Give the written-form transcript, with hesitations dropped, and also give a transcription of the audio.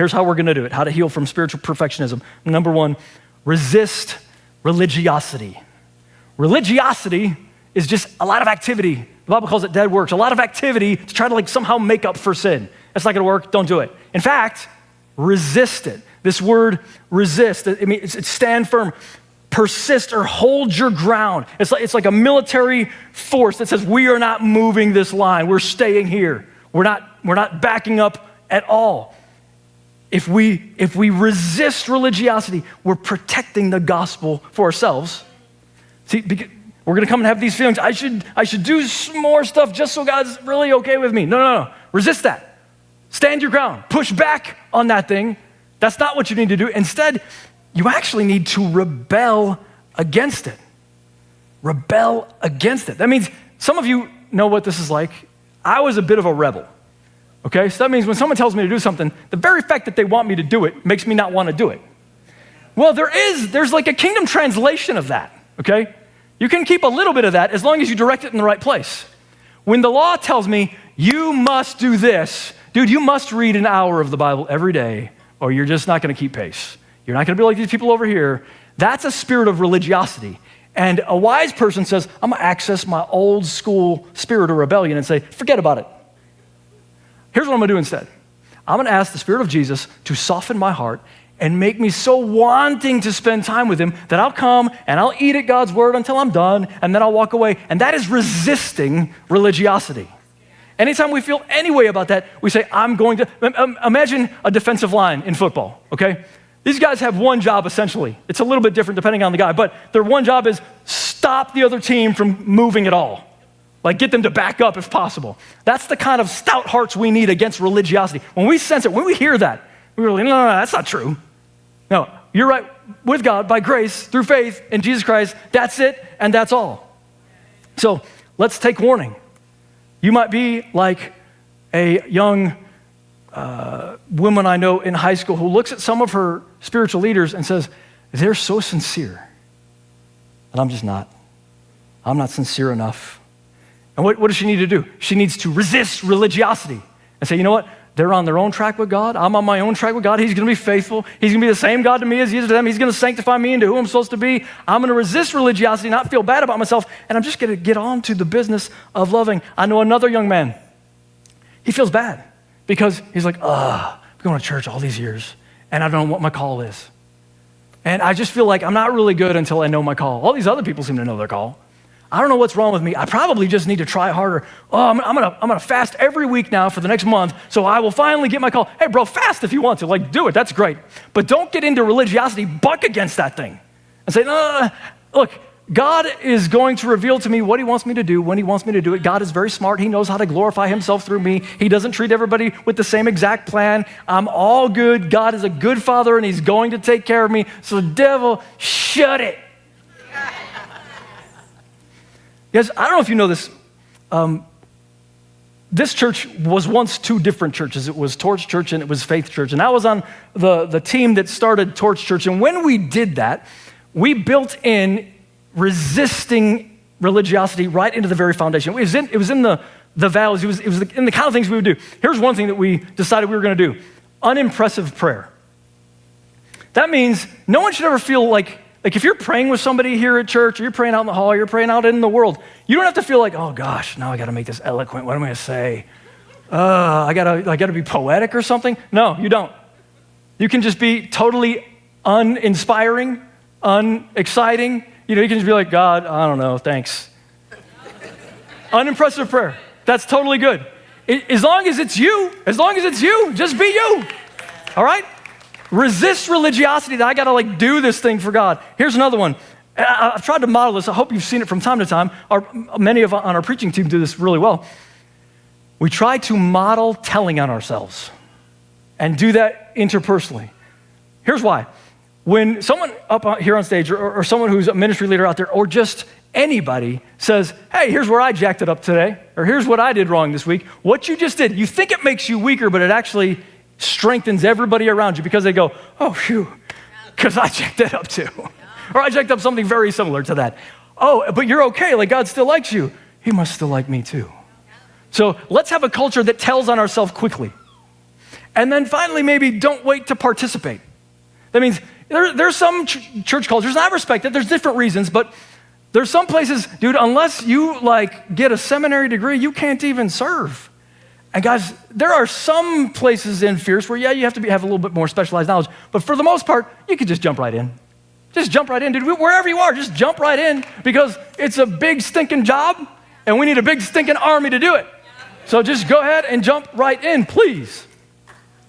Here's how we're going to do it, how to heal from spiritual perfectionism. Number one, resist religiosity. Religiosity is just a lot of activity. The Bible calls it dead works, a lot of activity to try to somehow make up for sin. That's not going to work. Don't do it. In fact, resist it. This word resist, it's stand firm, persist or hold your ground. It's like a military force that says we are not moving this line. We're staying here. We're not backing up at all. If we resist religiosity, we're protecting the gospel for ourselves. See, we're going to come and have these feelings. I should do some more stuff just so God's really okay with me. No. Resist that. Stand your ground. Push back on that thing. That's not what you need to do. Instead, you actually need to rebel against it. Rebel against it. That means some of you know what this is like. I was a bit of a rebel. Okay, so that means when someone tells me to do something, the very fact that they want me to do it makes me not want to do it. Well, there's like a kingdom translation of that, okay? You can keep a little bit of that as long as you direct it in the right place. When the law tells me, you must do this, dude, you must read an hour of the Bible every day or you're just not going to keep pace. You're not going to be like these people over here. That's a spirit of religiosity. And a wise person says, I'm going to access my old school spirit of rebellion and say, forget about it. Here's what I'm going to do instead. I'm going to ask the Spirit of Jesus to soften my heart and make me so wanting to spend time with him that I'll come and I'll eat at God's word until I'm done, and then I'll walk away. And that is resisting religiosity. Anytime we feel any way about that, we say, I'm going to, imagine a defensive line in football, okay? These guys have one job essentially. It's a little bit different depending on the guy, but their one job is stop the other team from moving at all. Like get them to back up if possible. That's the kind of stout hearts we need against religiosity. When we sense it, when we hear that, we're like, no, that's not true. No, you're right with God by grace through faith in Jesus Christ. That's it and that's all. So let's take warning. You might be like a young woman I know in high school who looks at some of her spiritual leaders and says, they're so sincere. And I'm just not. I'm not sincere enough. And what does she need to do? She needs to resist religiosity and say, you know what? They're on their own track with God. I'm on my own track with God. He's going to be faithful. He's going to be the same God to me as he is to them. He's going to sanctify me into who I'm supposed to be. I'm going to resist religiosity, not feel bad about myself, and I'm just going to get on to the business of loving. I know another young man. He feels bad because he's like, I'm going to church all these years, and I don't know what my call is. And I just feel like I'm not really good until I know my call. All these other people seem to know their call. I don't know what's wrong with me. I probably just need to try harder. I'm gonna fast every week now for the next month, so I will finally get my call. Hey, bro, fast if you want to. Like, do it. That's great. But don't get into religiosity. Buck against that thing and say, no. Look, God is going to reveal to me what he wants me to do when he wants me to do it. God is very smart. He knows how to glorify himself through me. He doesn't treat everybody with the same exact plan. I'm all good. God is a good father, and he's going to take care of me. So devil, shut it. Guys, I don't know if you know this. This church was once two different churches. It was Torch Church and it was Faith Church. And I was on the team that started Torch Church. And when we did that, we built in resisting religiosity right into the very foundation. It was in the values. It was in the kind of things we would do. Here's one thing that we decided we were going to do. Unimpressive prayer. That means no one should ever feel like if you're praying with somebody here at church, or you're praying out in the hall, or you're praying out in the world, you don't have to feel like, oh gosh, now I got to make this eloquent. What am I going to say? I gotta be poetic or something. No, you don't. You can just be totally uninspiring, unexciting. You can just be like, God, I don't know, thanks. Unimpressive prayer. That's totally good. As long as it's you, just be you. All right? Resist religiosity that I got to do this thing for God. Here's another one. I've tried to model this. I hope you've seen it from time to time. Many on our preaching team do this really well. We try to model telling on ourselves and do that interpersonally. Here's why. When someone up here on stage or someone who's a ministry leader out there or just anybody says, hey, here's where I jacked it up today, or here's what I did wrong this week, what you just did, you think it makes you weaker, but it actually strengthens everybody around you because they go, oh, phew, because I jacked that up too. Or I jacked up something very similar to that. Oh, but you're okay, like God still likes you. He must still like me too. So let's have a culture that tells on ourselves quickly. And then finally, maybe don't wait to participate. That means there's some church cultures, and I respect it, there's different reasons, but there's some places, dude, unless you get a seminary degree, you can't even serve. And guys, there are some places in Fierce where, you have to have a little bit more specialized knowledge, but for the most part, you can just jump right in. Just jump right in, dude. Wherever you are, just jump right in because it's a big stinking job and we need a big stinking army to do it. So just go ahead and jump right in, please.